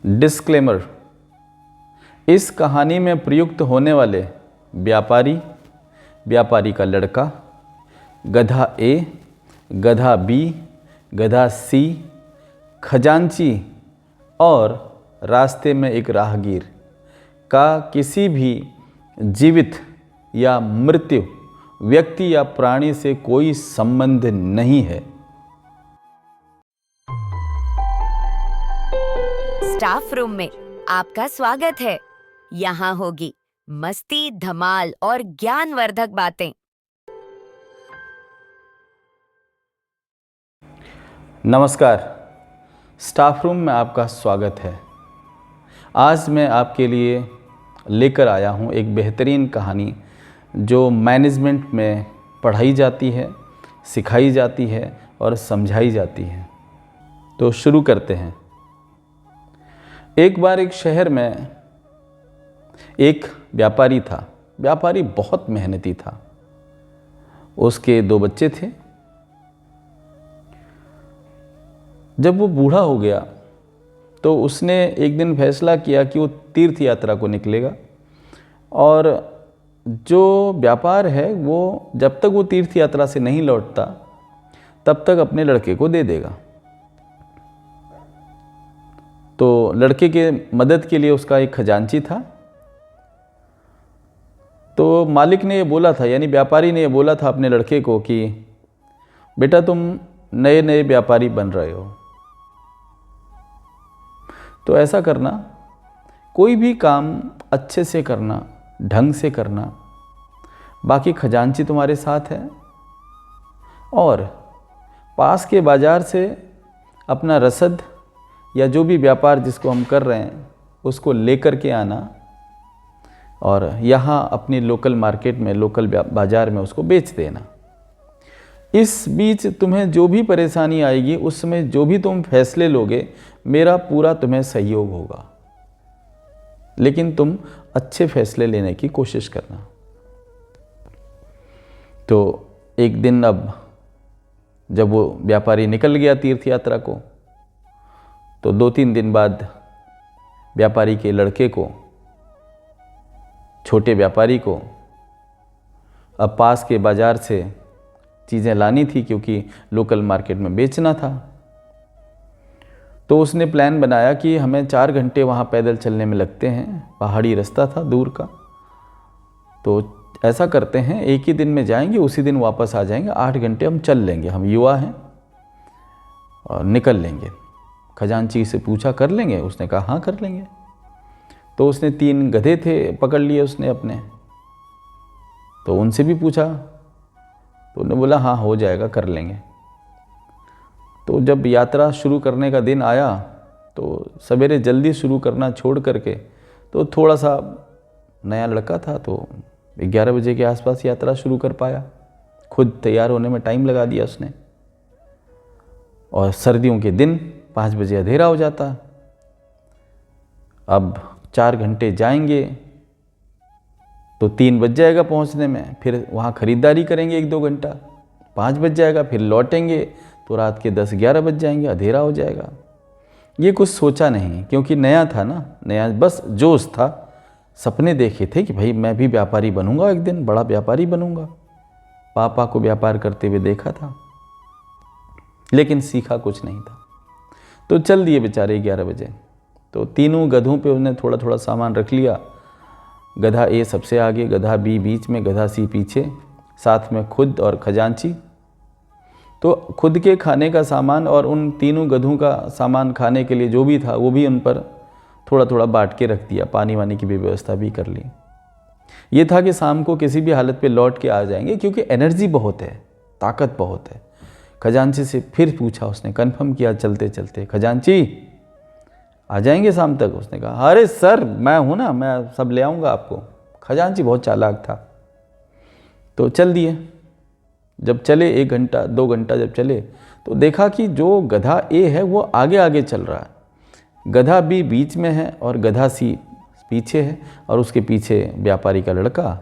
Disclaimer. इस कहानी में प्रयुक्त होने वाले व्यापारी, व्यापारी का लड़का, गधा ए, गधा बी, गधा सी, खजांची और रास्ते में एक राहगीर का किसी भी जीवित या मृत्यु व्यक्ति या प्राणी से कोई संबंध नहीं है। स्टाफ रूम में आपका स्वागत है। यहाँ होगी मस्ती, धमाल और ज्ञानवर्धक बातें। नमस्कार, स्टाफ रूम में आपका स्वागत है। आज मैं आपके लिए लेकर आया हूँ एक बेहतरीन कहानी जो मैनेजमेंट में पढ़ाई जाती है, सिखाई जाती है और समझाई जाती है। तो शुरू करते हैं। एक बार एक शहर में एक व्यापारी था। व्यापारी बहुत मेहनती था। उसके 2 बच्चे थे। जब वो बूढ़ा हो गया तो उसने एक दिन फैसला किया कि वो तीर्थ यात्रा को निकलेगा और जो व्यापार है वो जब तक वो तीर्थ यात्रा से नहीं लौटता तब तक अपने लड़के को दे देगा। तो लड़के के मदद के लिए उसका एक खजांची था। तो मालिक ने ये बोला था, यानी व्यापारी ने ये बोला था अपने लड़के को कि बेटा तुम नए नए व्यापारी बन रहे हो, तो ऐसा करना, कोई भी काम अच्छे से करना, ढंग से करना, बाकी खजांची तुम्हारे साथ है और पास के बाज़ार से अपना रसद या जो भी व्यापार जिसको हम कर रहे हैं उसको लेकर के आना और यहाँ अपनी लोकल मार्केट में, लोकल बाज़ार में उसको बेच देना। इस बीच तुम्हें जो भी परेशानी आएगी, उस समय जो भी तुम फैसले लोगे, मेरा पूरा तुम्हें सहयोग होगा, लेकिन तुम अच्छे फैसले लेने की कोशिश करना। तो एक दिन अब जब वो व्यापारी निकल गया तीर्थ यात्रा को, तो 2-3 दिन बाद व्यापारी के लड़के को, छोटे व्यापारी को अब पास के बाज़ार से चीज़ें लानी थी क्योंकि लोकल मार्केट में बेचना था। तो उसने प्लान बनाया कि हमें 4 घंटे वहाँ पैदल चलने में लगते हैं, पहाड़ी रास्ता था दूर का। तो ऐसा करते हैं, एक ही दिन में जाएंगे, उसी दिन वापस आ जाएंगे, 8 घंटे हम चल लेंगे, हम युवा हैं और निकल लेंगे। खजांची से पूछा कर लेंगे? उसने कहा हाँ कर लेंगे। तो उसने 3 गधे थे पकड़ लिए उसने अपने, तो उनसे भी पूछा, तो उन्होंने बोला हाँ हो जाएगा, कर लेंगे। तो जब यात्रा शुरू करने का दिन आया तो सवेरे जल्दी शुरू करना छोड़ करके, तो थोड़ा सा नया लड़का था तो 11 बजे के आसपास यात्रा शुरू कर पाया। खुद तैयार होने में टाइम लगा दिया उसने। और सर्दियों के दिन 5 बजे अंधेरा हो जाता। अब 4 घंटे जाएंगे तो 3 बज जाएगा पहुंचने में, फिर वहाँ ख़रीदारी करेंगे 1-2 घंटा, 5 बज जाएगा, फिर लौटेंगे तो रात के 10-11 बज जाएंगे, अंधेरा हो जाएगा। ये कुछ सोचा नहीं क्योंकि नया था ना, नया बस जोश था। सपने देखे थे कि भाई मैं भी व्यापारी बनूंगा, एक दिन बड़ा व्यापारी बनूंगा। पापा को व्यापार करते हुए देखा था, लेकिन सीखा कुछ नहीं था। तो चल दिए बेचारे 11 बजे। तो तीनों गधों पे उसने थोड़ा थोड़ा सामान रख लिया। गधा ए सबसे आगे, गधा बी बीच में, गधा सी पीछे, साथ में खुद और खजांची। तो खुद के खाने का सामान और उन तीनों गधों का सामान खाने के लिए जो भी था वो भी उन पर थोड़ा थोड़ा बांट के रख दिया। पानी वानी की भी व्यवस्था भी कर ली। ये था कि शाम को किसी भी हालत पे लौट के आ जाएंगे क्योंकि एनर्जी बहुत है, ताकत बहुत है। खजांची से फिर पूछा उसने, कंफर्म किया चलते चलते, खजांची आ जाएंगे शाम तक? उसने कहा अरे सर मैं हूँ ना, मैं सब ले आऊँगा आपको। खजांची बहुत चालाक था। तो चल दिए। जब चले 1 घंटा 2 घंटा जब चले तो देखा कि जो गधा ए है वो आगे आगे चल रहा है, गधा बी बीच में है और गधा सी पीछे है, और उसके पीछे व्यापारी का लड़का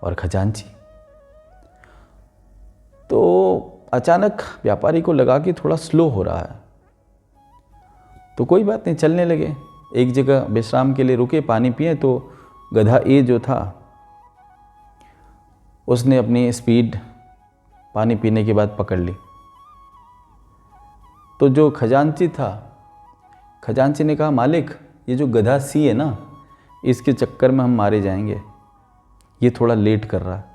और खजांची। तो अचानक व्यापारी को लगा कि थोड़ा स्लो हो रहा है। तो कोई बात नहीं, चलने लगे। एक जगह विश्राम के लिए रुके, पानी पिए, तो गधा ए जो था उसने अपनी स्पीड पानी पीने के बाद पकड़ ली। तो जो खजांची था, खजांची ने कहा मालिक ये जो गधा सी है ना, इसके चक्कर में हम मारे जाएंगे, ये थोड़ा लेट कर रहा है।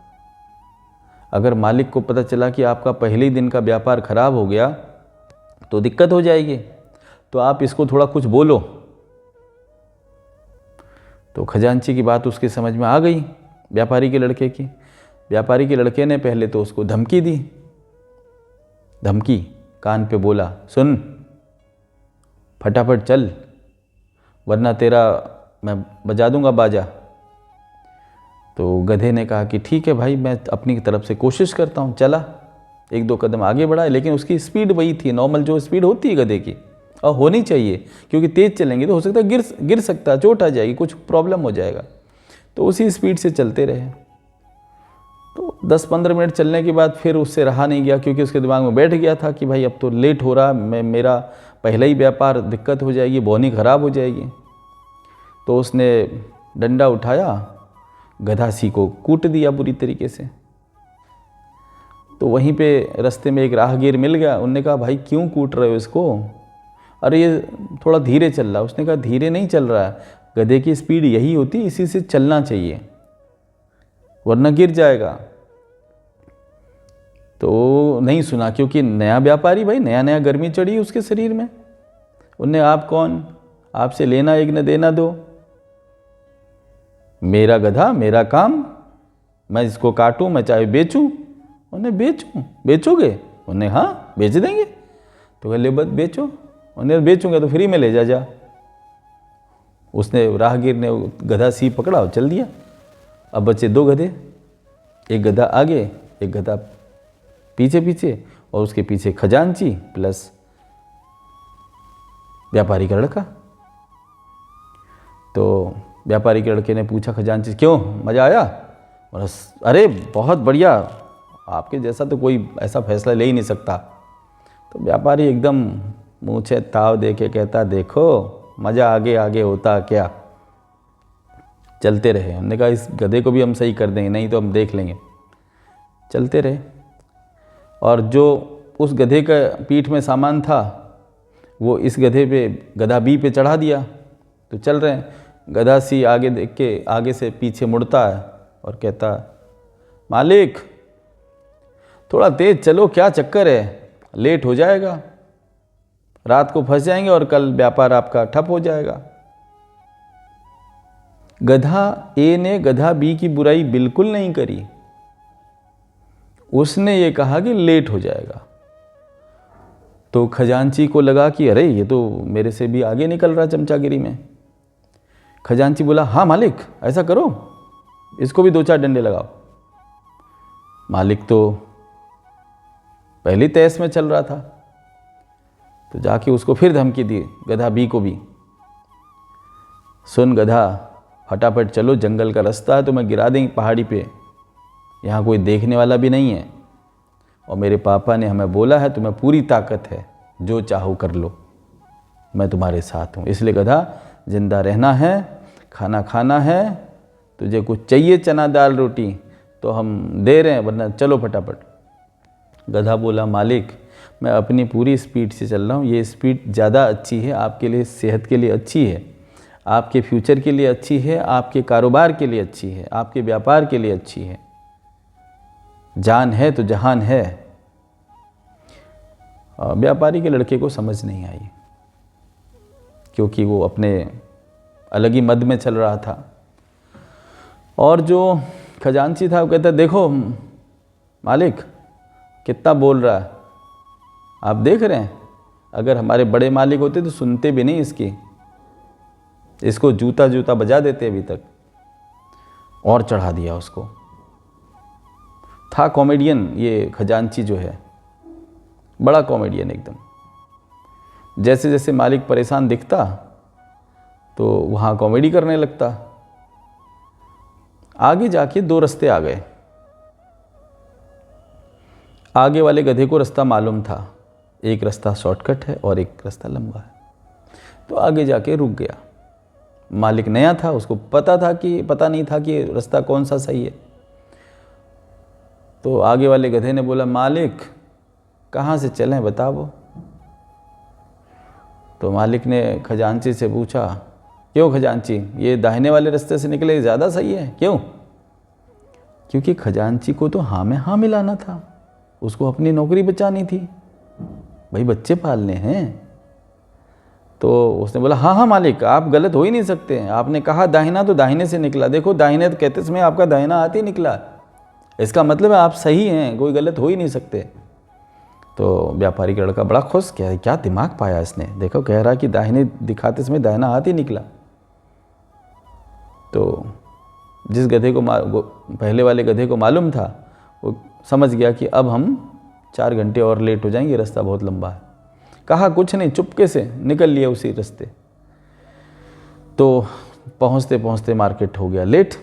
अगर मालिक को पता चला कि आपका पहले ही दिन का व्यापार खराब हो गया तो दिक्कत हो जाएगी, तो आप इसको थोड़ा कुछ बोलो। तो खजांची की बात उसके समझ में आ गई व्यापारी के लड़के की। व्यापारी के लड़के ने पहले तो उसको धमकी दी, धमकी कान पे बोला, सुन फटाफट चल वरना तेरा मैं बजा दूंगा बाजा। तो गधे ने कहा कि ठीक है भाई, मैं अपनी तरफ से कोशिश करता हूँ। चला, एक दो कदम आगे बढ़ा, लेकिन उसकी स्पीड वही थी, नॉर्मल जो स्पीड होती है गधे की, और होनी चाहिए, क्योंकि तेज़ चलेंगे तो हो सकता है गिर सकता, चोट आ जाएगी, कुछ प्रॉब्लम हो जाएगा। तो उसी स्पीड से चलते रहे। तो 10-15 मिनट चलने के बाद फिर उससे रहा नहीं गया, क्योंकि उसके दिमाग में बैठ गया था कि भाई अब तो लेट हो रहा, मेरा पहला ही व्यापार दिक्कत हो जाएगी, बोनी ख़राब हो जाएगी। तो उसने डंडा उठाया, गधासी को कूट दिया बुरी तरीके से। तो वहीं पे रास्ते में एक राहगीर मिल गया, उनने कहा भाई क्यों कूट रहे हो इसको, अरे ये थोड़ा धीरे चल रहा है। उसने कहा धीरे नहीं चल रहा है, गधे की स्पीड यही होती, इसी से चलना चाहिए वरना गिर जाएगा। तो नहीं सुना, क्योंकि नया व्यापारी भाई, नया नया गर्मी चढ़ी उसके शरीर में। उनने आप कौन, आपसे लेना एक न देना दो, मेरा गधा मेरा काम, मैं इसको काटूं, मैं चाहे बेचूं। उन्हें बेचोगे? उन्हें हाँ बेच देंगे। तो कह ले बस बेचो। उन्हें बेचूंगा तो फ्री में ले जा। उसने राहगीर ने गधा सी पकड़ा और चल दिया। अब बचे दो गधे, एक गधा आगे एक गधा पीछे पीछे, और उसके पीछे खजांची प्लस व्यापारी का लड़का। तो व्यापारी के लड़के ने पूछा खजांची क्यों, मज़ा आया? और अरे बहुत बढ़िया, आपके जैसा तो कोई ऐसा फैसला ले ही नहीं सकता। तो व्यापारी एकदम मुँह से ताव दे के कहता, देखो मज़ा आगे आगे होता क्या। चलते रहे। हमने कहा इस गधे को भी हम सही कर देंगे, नहीं तो हम देख लेंगे। चलते रहे, और जो उस गधे का पीठ में सामान था वो इस गधे पे, गधा बी पे चढ़ा दिया। तो चल रहे हैं, गधा सी आगे देख के आगे से पीछे मुड़ता है और कहता, मालिक थोड़ा तेज चलो, क्या चक्कर है, लेट हो जाएगा, रात को फंस जाएंगे और कल व्यापार आपका ठप हो जाएगा। गधा ए ने गधा बी की बुराई बिल्कुल नहीं करी, उसने ये कहा कि लेट हो जाएगा। तो खजांची को लगा कि अरे ये तो मेरे से भी आगे निकल रहा चमचागिरी में। खजांची बोला, हाँ मालिक ऐसा करो, इसको भी 2-4 डंडे लगाओ। मालिक तो पहली तैस में चल रहा था, तो जाके उसको फिर धमकी दी, गधा बी को भी, सुन गधा फटाफट चलो, जंगल का रास्ता है, तो मैं गिरा देंगे पहाड़ी पे, यहाँ कोई देखने वाला भी नहीं है, और मेरे पापा ने हमें बोला है तुम्हें पूरी ताकत है, जो चाहो कर लो, मैं तुम्हारे साथ हूँ। इसलिए गधा जिंदा रहना है, खाना खाना है, तुझे कुछ चाहिए चना दाल रोटी तो हम दे रहे हैं, वरना चलो फटाफट। गधा बोला, मालिक मैं अपनी पूरी स्पीड से चल रहा हूँ, ये स्पीड ज़्यादा अच्छी है, आपके लिए सेहत के लिए अच्छी है, आपके फ्यूचर के लिए अच्छी है, आपके कारोबार के लिए अच्छी है, आपके व्यापार के लिए अच्छी है, जान है तो जहान है। व्यापारी के लड़के को समझ नहीं आई, क्योंकि वो अपने अलग ही मद में चल रहा था। और जो खजांची था वो कहता, देखो मालिक कितना बोल रहा है, आप देख रहे हैं, अगर हमारे बड़े मालिक होते तो सुनते भी नहीं इसको जूता जूता बजा देते अभी तक। और चढ़ा दिया उसको। था कॉमेडियन ये खजांची जो है, बड़ा कॉमेडियन एकदम। जैसे जैसे मालिक परेशान दिखता तो वहाँ कॉमेडी करने लगता। आगे जाके 2 रास्ते आ गए। आगे वाले गधे को रास्ता मालूम था, एक रास्ता शॉर्टकट है और एक रास्ता लंबा है, तो आगे जाके रुक गया। मालिक नया था, उसको पता नहीं था कि रास्ता कौन सा सही है। तो आगे वाले गधे ने बोला, मालिक कहाँ से चलें बताओ। तो मालिक ने खजांची से पूछा, क्यों खजांची, ये दाहिने वाले रास्ते से निकले ज़्यादा सही है, क्यों? क्योंकि खजांची को तो हाँ में हाँ मिलाना था, उसको अपनी नौकरी बचानी थी, भाई बच्चे पालने हैं। तो उसने बोला, हाँ हाँ मालिक, आप गलत हो ही नहीं सकते, आपने कहा दाहिना तो दाहिने से निकला, देखो दाहिने तो कहते समय आपका दाहिना हाथ ही निकला, इसका मतलब है आप सही हैं, कोई गलत हो ही नहीं सकते। तो व्यापारी का लड़का बड़ा खुश, क्या दिमाग पाया इसने, देखो कह रहा कि दाहिने दिखाते समय दाहिना हाथ ही निकला। तो जिस गधे को पहले वाले गधे को मालूम था, वो समझ गया कि अब हम 4 घंटे और लेट हो जाएंगे, रास्ता बहुत लंबा है। कहा कुछ नहीं, चुपके से निकल लिया उसी रास्ते। तो पहुँचते पहुँचते मार्केट हो गया लेट,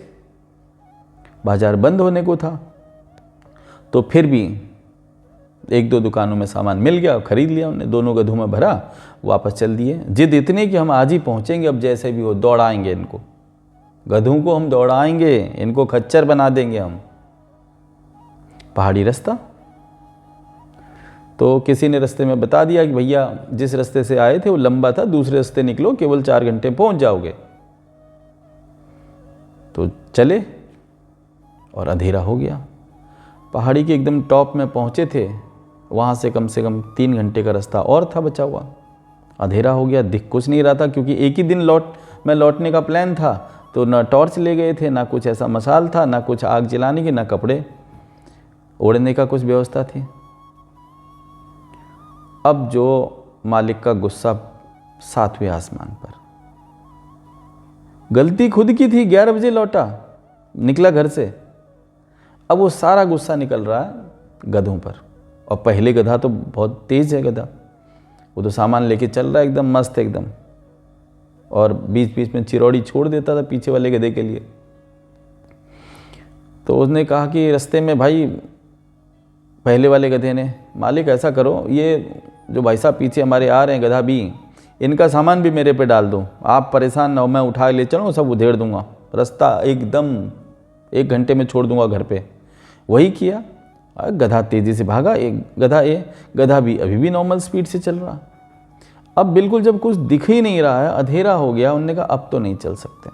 बाजार बंद होने को था। तो फिर भी 1-2 दुकानों में सामान मिल गया, खरीद लिया उन्होंने, दोनों गधों में भरा, वापस चल दिए। जिद इतनी कि हम आज ही पहुँचेंगे, अब जैसे भी हो दौड़ाएंगे इनको, गधों को हम दौड़ाएंगे, इनको खच्चर बना देंगे हम। पहाड़ी रास्ता, तो किसी ने रास्ते में बता दिया कि भैया जिस रास्ते से आए थे वो लंबा था, दूसरे रास्ते निकलो, केवल 4 घंटे पहुंच जाओगे। तो चले और अंधेरा हो गया। पहाड़ी के एकदम टॉप में पहुंचे थे, वहाँ से कम 3 घंटे का रास्ता और था बचा हुआ। अंधेरा हो गया, दिख कुछ नहीं रहा था, क्योंकि एक ही दिन लौटने का प्लान था। तो ना टॉर्च ले गए थे, ना कुछ ऐसा मसाल था, ना कुछ आग जलाने की, ना कपड़े ओढ़ने का कुछ व्यवस्था थी। अब जो मालिक का गुस्सा 7वें आसमान पर। गलती खुद की थी, 11 बजे लौटा, निकला घर से। अब वो सारा गुस्सा निकल रहा है गधों पर। और पहले गधा तो बहुत तेज है गधा, वो तो सामान लेके चल रहा है एकदम मस्त एकदम, और बीच बीच में चिरौड़ी छोड़ देता था पीछे वाले गधे के लिए। तो उसने कहा कि रास्ते में भाई, पहले वाले गधे ने, मालिक ऐसा करो, ये जो भाई साहब पीछे हमारे आ रहे हैं गधा भी, इनका सामान भी मेरे पे डाल दो, आप परेशान ना हो, मैं उठा ले चलूँ, सब उधेड़ दूंगा, रास्ता एकदम 1 घंटे में छोड़ दूंगा घर पे। वही किया, गधा तेज़ी से भागा, गधा भी अभी भी नॉर्मल स्पीड से चल रहा। अब बिल्कुल जब कुछ दिख ही नहीं रहा है, अंधेरा हो गया, उन्होंने कहा अब तो नहीं चल सकते,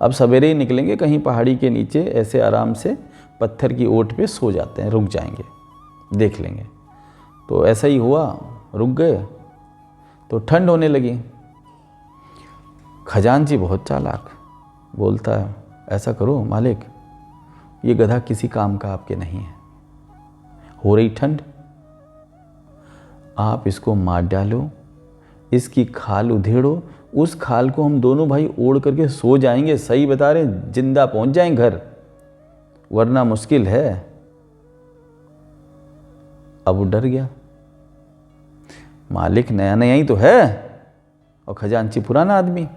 अब सवेरे ही निकलेंगे, कहीं पहाड़ी के नीचे ऐसे आराम से पत्थर की ओट पे सो जाते हैं, रुक जाएंगे, देख लेंगे। तो ऐसा ही हुआ, रुक गए। तो ठंड होने लगी। खजांची बहुत चालाक, बोलता है ऐसा करो मालिक, ये गधा किसी काम का आपके नहीं है, हो रही ठंड, आप इसको मार डालो, इसकी खाल उधेड़ो, उस खाल को हम दोनों भाई ओढ़ करके सो जाएंगे, सही बता रहे, जिंदा पहुंच जाएं घर, वरना मुश्किल है। अब वो डर गया, मालिक नया नया ही तो है और खजांची पुराना आदमी।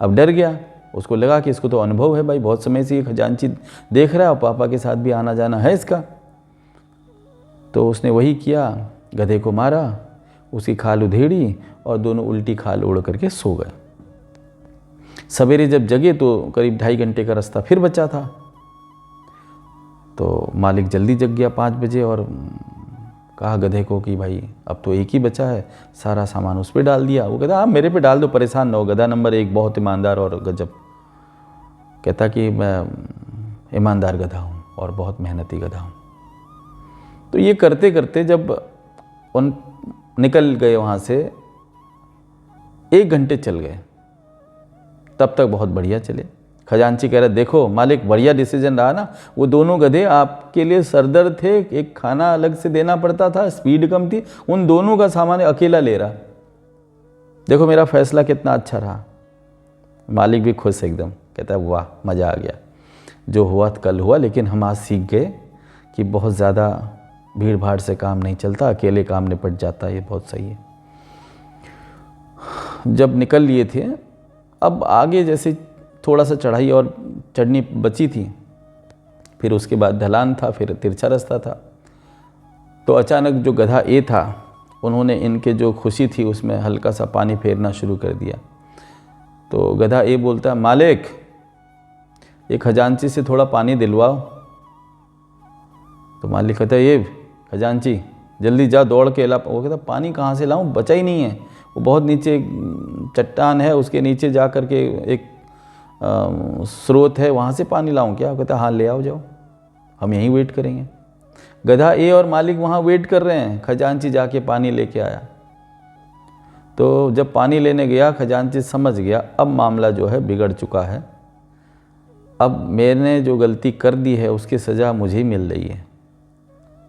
अब डर गया, उसको लगा कि इसको तो अनुभव है भाई, बहुत समय से ये खजांची देख रहा है और पापा के साथ भी आना जाना है इसका। तो उसने वही किया, गधे को मारा, उसकी खाल उधेड़ी और दोनों उल्टी खाल ओढ़ करके सो गए। सवेरे जब जगे तो करीब 2.5 घंटे का रास्ता फिर बचा था। तो मालिक जल्दी जग गया 5 बजे और कहा गधे को कि भाई अब तो एक ही बचा है, सारा सामान उस पर डाल दिया। वो कहता आप मेरे पे डाल दो, परेशान ना हो। गधा नंबर 1 बहुत ईमानदार और गजब, कहता कि मैं ईमानदार गधा हूँ और बहुत मेहनती गधा हूँ। तो ये करते करते जब उन निकल गए वहाँ से, 1 घंटे चल गए, तब तक बहुत बढ़िया चले। खजांची कह रहे देखो मालिक बढ़िया डिसीजन रहा ना, वो दोनों गधे आपके लिए सरदर्द थे, एक खाना अलग से देना पड़ता था, स्पीड कम थी, उन दोनों का सामान अकेला ले रहा, देखो मेरा फैसला कितना अच्छा रहा। मालिक भी खुश एकदम, कहता है वाह मज़ा आ गया, जो हुआ कल हुआ, लेकिन हम आज सीख गए कि बहुत ज़्यादा भीड़ भाड़ से काम नहीं चलता, अकेले काम निपट जाता है, ये बहुत सही है। जब निकल लिए थे, अब आगे जैसे थोड़ा सा चढ़ाई और चढ़नी बची थी, फिर उसके बाद ढलान था, फिर तिरछा रास्ता था। तो अचानक जो गधा ए था, उन्होंने इनके जो खुशी थी उसमें हल्का सा पानी फेरना शुरू कर दिया। तो गधा ए बोलता है, मालिक एक खजांची से थोड़ा पानी दिलवाओ। तो मालिक कहता है, ये खजांची जल्दी जा दौड़ के ला। वो कहता पानी कहाँ से लाऊं, बचा ही नहीं है। वो बहुत नीचे चट्टान है, उसके नीचे जा कर के एक स्रोत है, वहाँ से पानी लाऊं क्या? कहता हाँ ले आओ, जाओ, हम यहीं वेट करेंगे। गधा ए और मालिक वहाँ वेट कर रहे हैं। खजांची जाके पानी लेके आया। तो जब पानी लेने गया, खजांची समझ गया अब मामला जो है बिगड़ चुका है, अब मैंने जो गलती कर दी है उसकी सज़ा मुझे ही मिल रही है।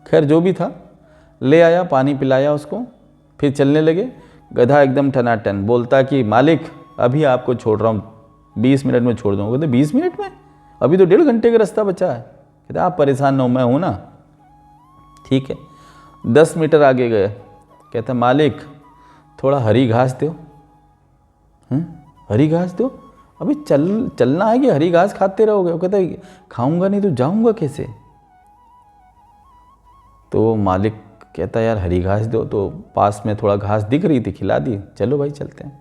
खैर जो भी था, ले आया, पानी पिलाया उसको, फिर चलने लगे। गधा एकदम टनाटन बोलता कि मालिक अभी आपको छोड़ रहा हूँ, 20 मिनट में छोड़ दूँगा। कहते 20 मिनट में? अभी तो 1.5 घंटे का रास्ता बचा है। कहते आप परेशान न हो, मैं हूँ ना। ठीक है। 10 मीटर आगे गए। कहता मालिक थोड़ा हरी घास दो। हरी घास दो? अभी चलना है कि हरी घास खाते रहोगे? वो कहता है खाऊंगा नहीं तो जाऊंगा कैसे? तो मालिक कहता यार हरी घास दो। तो पास में थोड़ा घास दिख रही थी, खिला दी। चलो भाई चलते हैं।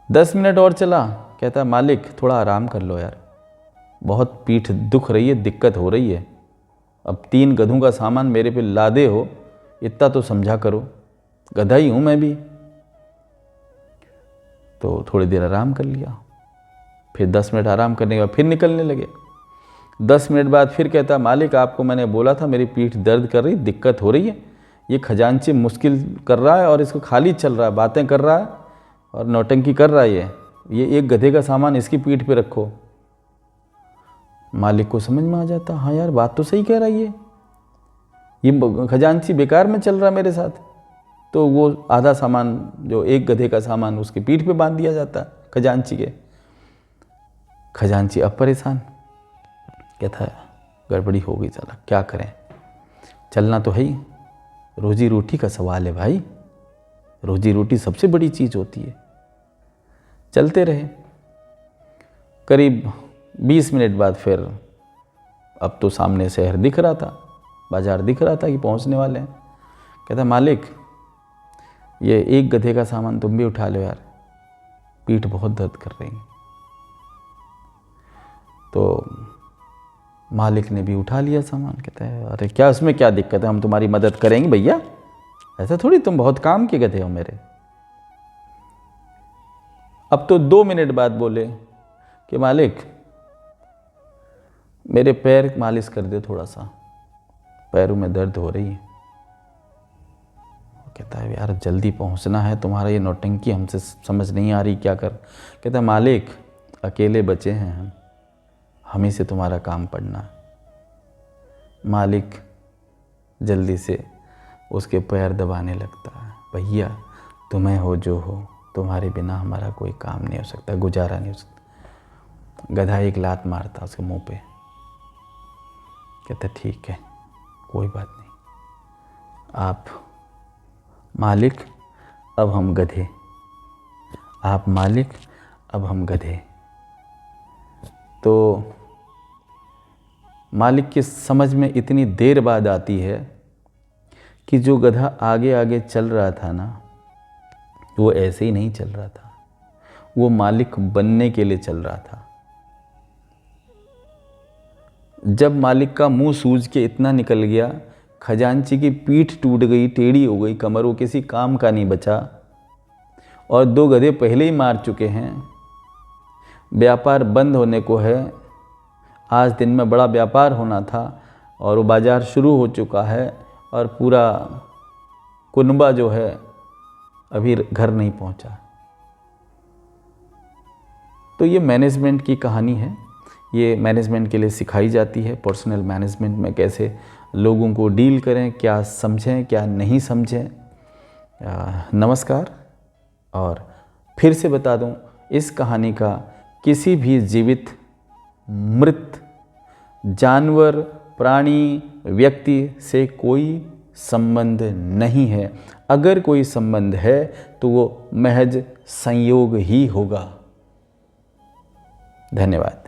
10 मिनट और चला। कहता मालिक थोड़ा आराम कर लो यार, बहुत पीठ दुख रही है, दिक्कत हो रही है। अब 3 गधों का सामान मेरे पे लादे हो, इतना तो समझा करो, गधा ही हूँ मैं भी। तो थोड़ी देर आराम कर लिया। फिर 10 मिनट आराम करने के बाद फिर निकलने लगे। 10 मिनट बाद फिर कहता मालिक आपको मैंने बोला था मेरी पीठ दर्द कर रही, दिक्कत हो रही है। ये खजांची मुश्किल कर रहा है और इसको खाली चल रहा है, बातें कर रहा है और नौटंकी कर रहा है। ये एक गधे का सामान इसकी पीठ पे रखो। मालिक को समझ में आ जाता, हाँ यार बात तो सही कह रहा है, ये खजांची बेकार में चल रहा है मेरे साथ। तो वो आधा सामान जो एक गधे का सामान उसकी पीठ पे बांध दिया जाता खजांची के। खजांची अब परेशान, कहता है गड़बड़ी हो गई, चला क्या करें, चलना तो है ही, रोजी रोटी का सवाल है भाई, रोजी रोटी सबसे बड़ी चीज़ होती है। चलते रहे। करीब 20 मिनट बाद फिर अब तो सामने शहर दिख रहा था, बाजार दिख रहा था कि पहुंचने वाले हैं। कहता मालिक ये एक गधे का सामान तुम भी उठा लो यार, पीठ बहुत दर्द कर रही है। तो मालिक ने भी उठा लिया सामान। कहता है अरे क्या उसमें क्या दिक्कत है, हम तुम्हारी मदद करेंगे भैया, ऐसा थोड़ी, तुम बहुत काम के गधे हो मेरे। अब तो 2 मिनट बाद बोले कि मालिक मेरे पैर मालिश कर दे थोड़ा सा, पैरों में दर्द हो रही है। कहता है यार जल्दी पहुंचना है, तुम्हारा ये नौटंकी हमसे समझ नहीं आ रही, क्या कर। कहता है मालिक अकेले बचे हैं हम, हमें से तुम्हारा काम पड़ना है। मालिक जल्दी से उसके पैर दबाने लगता है, भैया तुम्हें हो जो हो, तुम्हारे बिना हमारा कोई काम नहीं हो सकता, गुजारा नहीं हो सकता। गधा एक लात मारता उसके मुंह पे। कहता ठीक है कोई बात नहीं, आप मालिक अब हम गधे, आप मालिक अब हम गधे। तो मालिक की समझ में इतनी देर बाद आती है कि जो गधा आगे आगे चल रहा था ना, वो ऐसे ही नहीं चल रहा था, वो मालिक बनने के लिए चल रहा था। जब मालिक का मुंह सूज के इतना निकल गया, खजांची की पीठ टूट गई, टेढ़ी हो गई कमर, वो किसी काम का नहीं बचा, और 2 गधे पहले ही मार चुके हैं। व्यापार बंद होने को है, आज दिन में बड़ा व्यापार होना था और वो बाजार शुरू हो चुका है, और पूरा कुनबा जो है अभी घर नहीं पहुंचा। तो ये मैनेजमेंट की कहानी है, ये मैनेजमेंट के लिए सिखाई जाती है। पर्सनल मैनेजमेंट में कैसे लोगों को डील करें, क्या समझें क्या नहीं समझें। नमस्कार। और फिर से बता दूं, इस कहानी का किसी भी जीवित, मृत, जानवर, प्राणी, व्यक्ति से कोई संबंध नहीं है। अगर कोई संबंध है तो वो महज संयोग ही होगा। धन्यवाद।